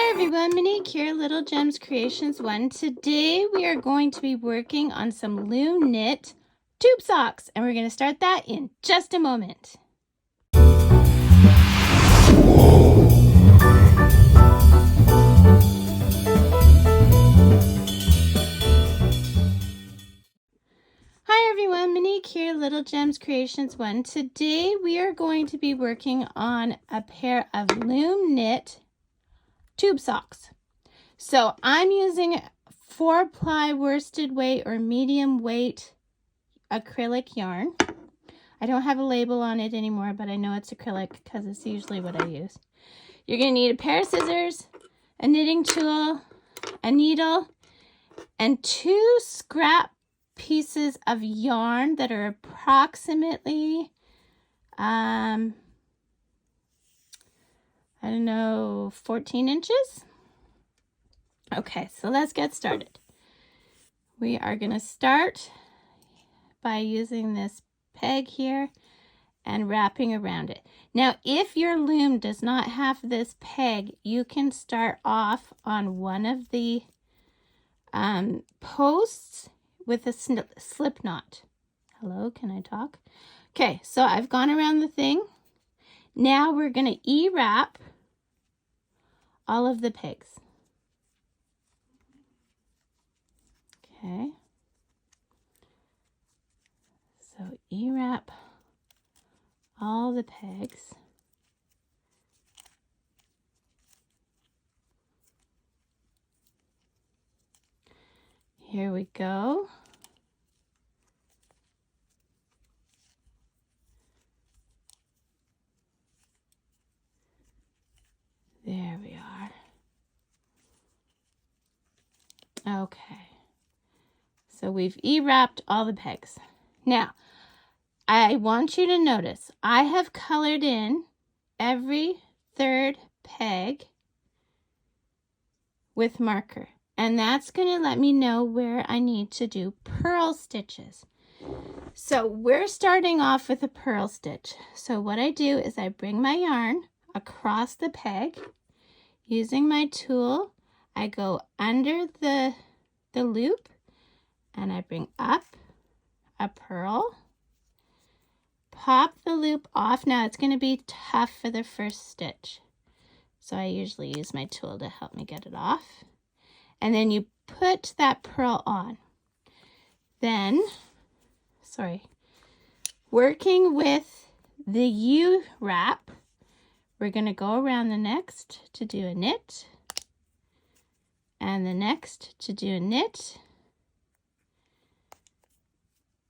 Hi everyone, Monique here, Little Gems Creations 1. Today we are going to be working on some Loom knit tube socks, and we're going to start that in just a moment. Hi everyone, Monique here, Little Gems Creations 1. Today we are going to be working on a pair of Loom knit tube socks. So I'm using 4-ply worsted weight or medium weight acrylic yarn. I don't have a label on it anymore, but I know it's acrylic because it's usually what I use. You're going to need a pair of scissors, a knitting tool, a needle, and 2 scrap pieces of yarn that are approximately, I don't know, 14 inches. Okay, so let's get started. We are going to start by using this peg here and wrapping around it. Now, if your loom does not have this peg, you can start off on one of the posts with a slip knot. Hello, can I talk? Okay, so I've gone around the thing. Now we're going to E-wrap all of the pegs. Okay. So E-wrap all the pegs. Here we go. There we are. Okay. So we've E-wrapped all the pegs. Now, I want you to notice I have colored in every third peg with marker, and that's going to let me know where I need to do purl stitches. So we're starting off with a purl stitch. So what I do is I bring my yarn across the peg. Using my tool, I go under the loop and I bring up a purl. Pop the loop off. Now it's going to be tough for the first stitch, so I usually use my tool to help me get it off. And then you put that purl on. Then, working with the U-wrap, we're going to go around the next to do a knit, and the next to do a knit.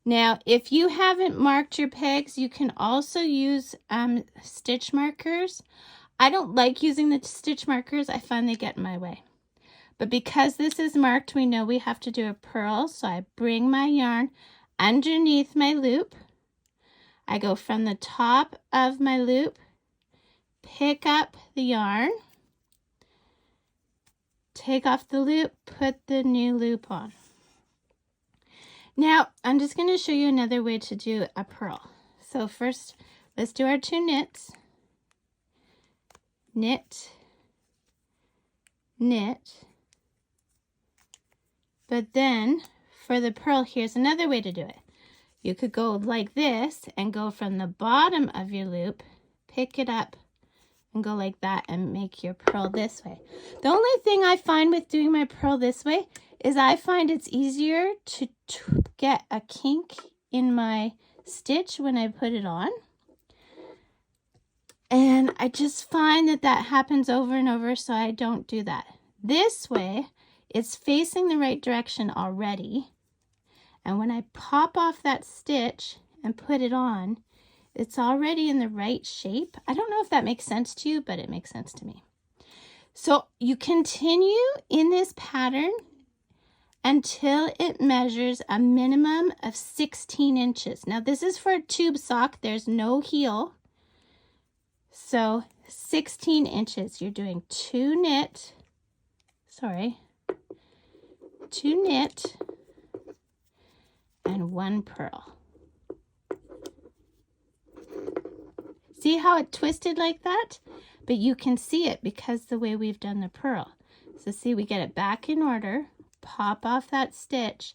Now, if you haven't marked your pegs, you can also use stitch markers. I don't like using the stitch markers. I find they get in my way. But because this is marked, we know we have to do a purl. So I bring my yarn underneath my loop. I go from the top of my loop, pick up the yarn, take off the loop, put the new loop on. Now, I'm just going to show you another way to do a purl. So first, let's do our 2 knits. Knit, knit. But then, for the purl, here's another way to do it. You could go like this and go from the bottom of your loop, pick it up, and go like that and make your purl this way. The only thing I find with doing my purl this way is I find it's easier to get a kink in my stitch when I put it on. And I just find that happens over and over, so I don't do that. This way, it's facing the right direction already. And when I pop off that stitch and put it on, it's already in the right shape. I don't know if that makes sense to you, but it makes sense to me. So you continue in this pattern until it measures a minimum of 16 inches. Now this is for a tube sock. There's no heel. So 16 inches. You're doing 2 knit, 2 knit and 1 purl. See how it twisted like that? but you can see it because the way we've done the purl. So see, we get it back in order, pop off that stitch,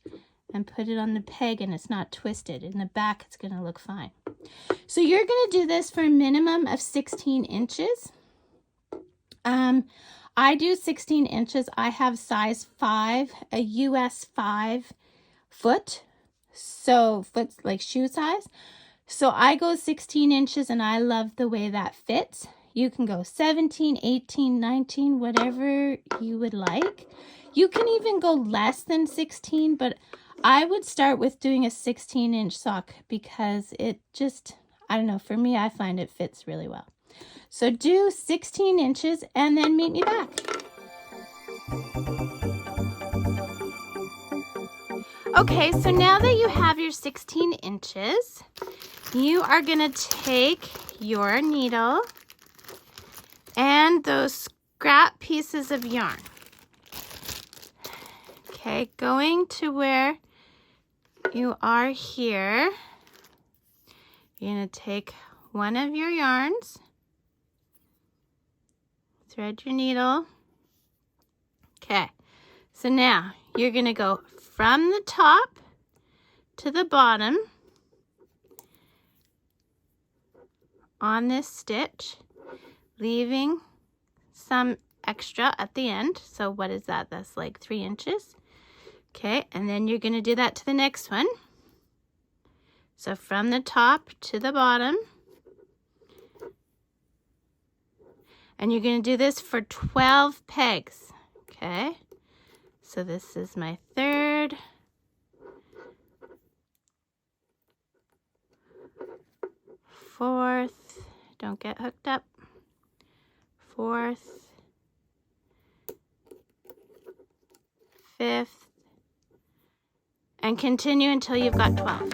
and put it on the peg, and it's not twisted. In the back, it's going to look fine. So you're going to do this for a minimum of 16 inches. I do 16 inches. I have size 5, a US 5 foot. So foot's like shoe size. So I go 16 inches, and I love the way that fits. You can go 17, 18, 19, whatever you would like. You can even go less than 16, but I would start with doing a 16-inch sock because it just, I don't know, for me, I find it fits really well. So do 16 inches and then meet me back. Okay, so now that you have your 16 inches, you are going to take your needle and those scrap pieces of yarn. Okay, going to where you are here, you're going to take one of your yarns, thread your needle. Okay, so now you're going to go from the top to the bottom on this stitch, leaving some extra at the end. So what is that? That's like 3 inches. Okay, and then you're going to do that to the next one. So from the top to the bottom. And you're going to do this for 12 pegs. Okay, so this is my third. Fourth, don't get hooked up. Fourth. Fifth. And continue until you've got 12.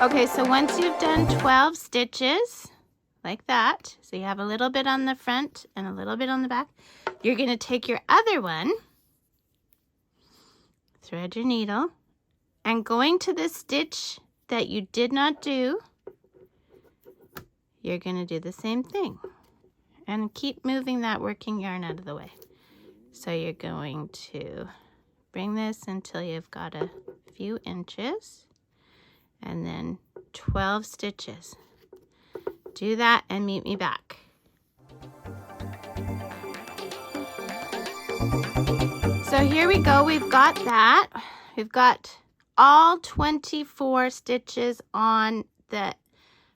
Okay, so once you've done 12 stitches, like that, so you have a little bit on the front and a little bit on the back, you're going to take your other one, thread your needle, and going to the stitch that you did not do, you're going to do the same thing. And keep moving that working yarn out of the way. So you're going to bring this until you've got a few inches, and then 12 stitches. Do that and meet me back. So here we go. We've got that. We've got all 24 stitches on the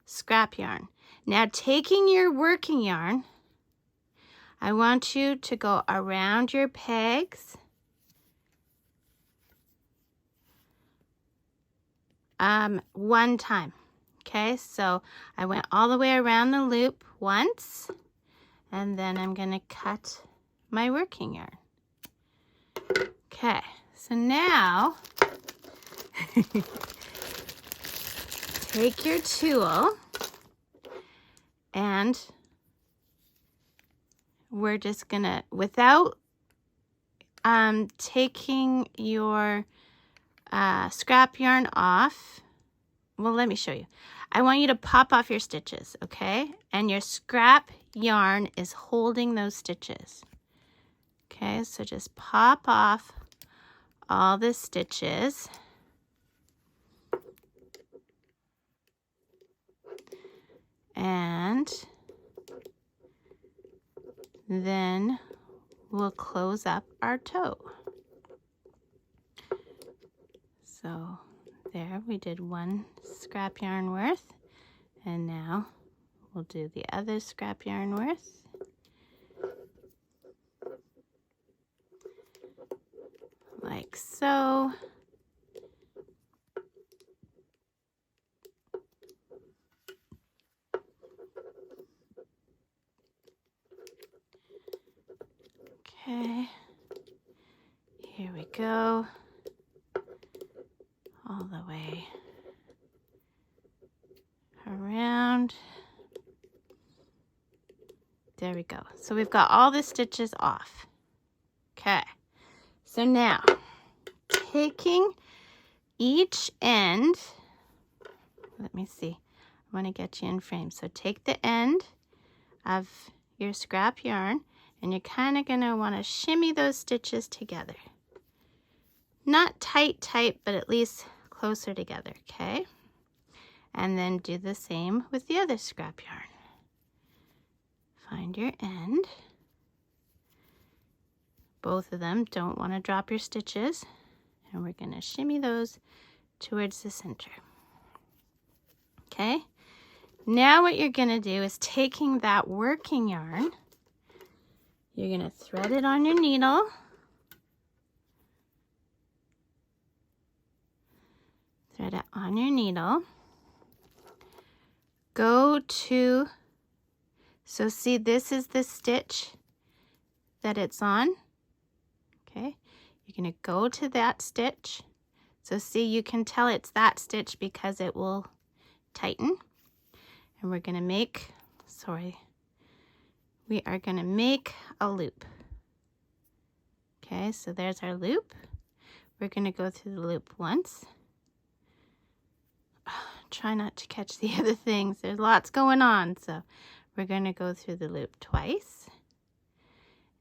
scrap yarn. Now taking your working yarn, I want you to go around your pegs. One time. Okay, so I went all the way around the loop once, and then I'm going to cut my working yarn. Okay, so now take your tool, and we're just gonna, without taking your scrap yarn off, well, let me show you. I want you to pop off your stitches, okay? And your scrap yarn is holding those stitches. Okay, so just pop off all the stitches. And then we'll close up our toe. So there, we did one scrap yarn worth, and now we'll do the other scrap yarn worth. Like so. Okay, here we go, all the way around. There we go. So we've got all the stitches off. Okay, so now taking each end, let me see, I I want to get you in frame. So take the end of your scrap yarn and you're kind of going to want to shimmy those stitches together. Not tight, but at least closer together, okay? And then do the same with the other scrap yarn. Find your end. Both of them, don't want to drop your stitches. And we're going to shimmy those towards the center. Okay? Now what you're going to do is taking that working yarn, you're going to thread it on your needle. Thread it on your needle. Go to, so see this is the stitch that it's on. Okay, you're going to go to that stitch. So see, you can tell it's that stitch because it will tighten. And we're going to make, we are going to make a loop. Okay, so there's our loop. We're going to go through the loop once. Try not to catch the other things. There's lots going on. So we're going to go through the loop twice.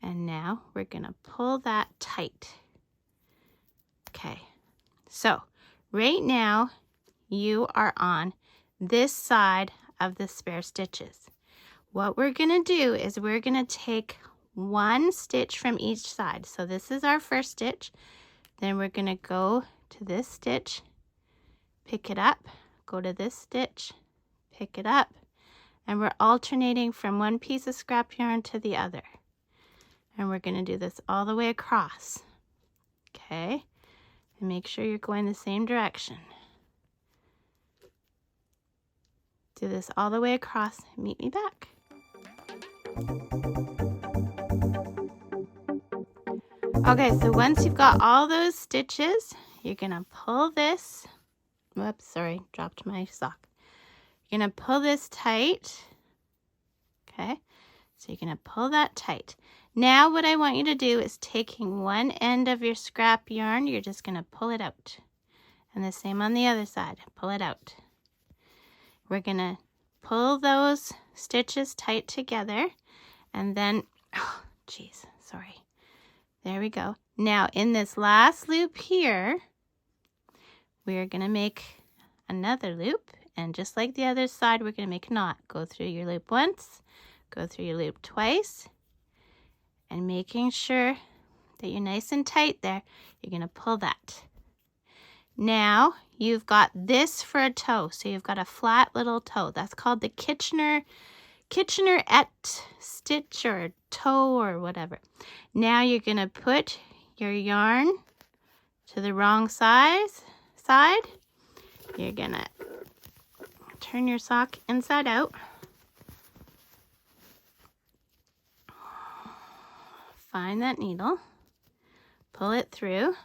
And now we're going to pull that tight. Okay, so right now you are on this side of the spare stitches. What we're going to do is we're going to take one stitch from each side. So this is our first stitch. Then we're going to go to this stitch, pick it up, go to this stitch, pick it up, and we're alternating from one piece of scrap yarn to the other. And we're going to do this all the way across. Okay? And make sure you're going the same direction. Do this all the way across. Meet me back. Okay, so once you've got all those stitches, you're going to pull this. Whoops, sorry, dropped my sock. You're going to pull this tight. Okay, so you're going to pull that tight. Now what I want you to do is taking one end of your scrap yarn, you're just going to pull it out. And the same on the other side, pull it out. We're going to pull those stitches tight together and then, oh, geez, sorry. There we go. Now in this last loop here, we're going to make another loop. And just like the other side, we're going to make a knot. Go through your loop once, go through your loop twice, and making sure that you're nice and tight there, you're going to pull that. Now you've got this for a toe. So you've got a flat little toe. That's called the Kitchener stitch or toe or whatever. Now you're going to put your yarn to the wrong side. You're going to turn your sock inside out. Find that needle. Pull it through.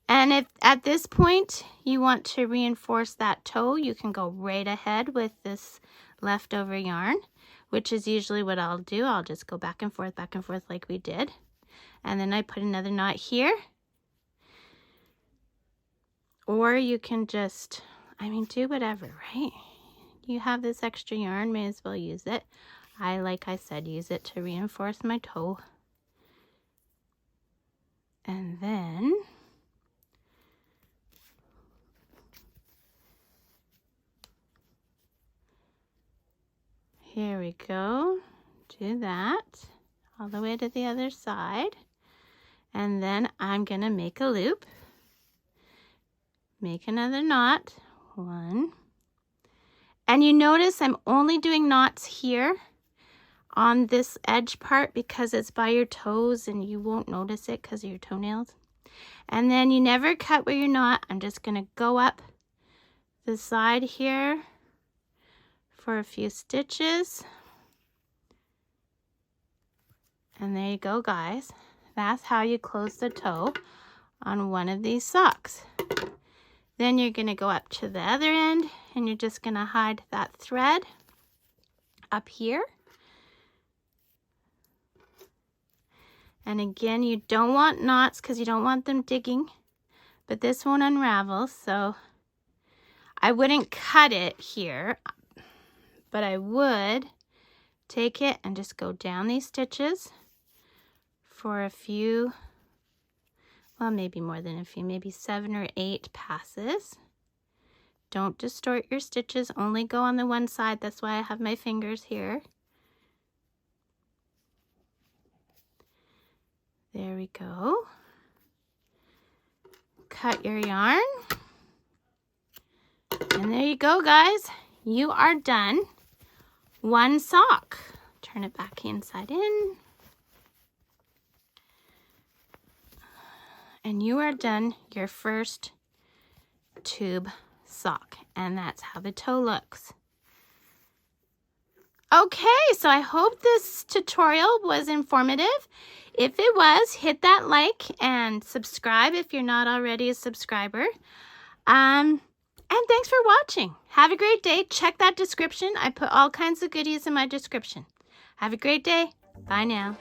And if at this point you want to reinforce that toe, you can go right ahead with this leftover yarn, which is usually what I'll do. I'll just go back and forth like we did. And then I put another knot here. Or you can just, do whatever, right? You have this extra yarn, may as well use it. Like I said, use it to reinforce my toe. And then here we go. Do that all the way to the other side. And then I'm going to make a loop. Make another knot. One. And you notice I'm only doing knots here on this edge part because it's by your toes and you won't notice it because of your toenails. And then you never cut where you're not. I'm just going to go up the side here for a few stitches. And there you go, guys. That's how you close the toe on one of these socks. Then you're going to go up to the other end and you're just going to hide that thread up here. And again, you don't want knots because you don't want them digging, but this won't unravel. So I wouldn't cut it here, but I would take it and just go down these stitches for a few, well, maybe more than a few, maybe 7 or 8 passes. Don't distort your stitches, only go on the one side. That's why I have my fingers here. There we go. Cut your yarn. And there you go, guys. You are done. One sock. Turn it back inside in. And you are done your first tube sock. And that's how the toe looks. Okay, so I hope this tutorial was informative. If it was, hit that like and subscribe if you're not already a subscriber. And thanks for watching. Have a great day. Check that description. I put all kinds of goodies in my description. Have a great day. Bye now.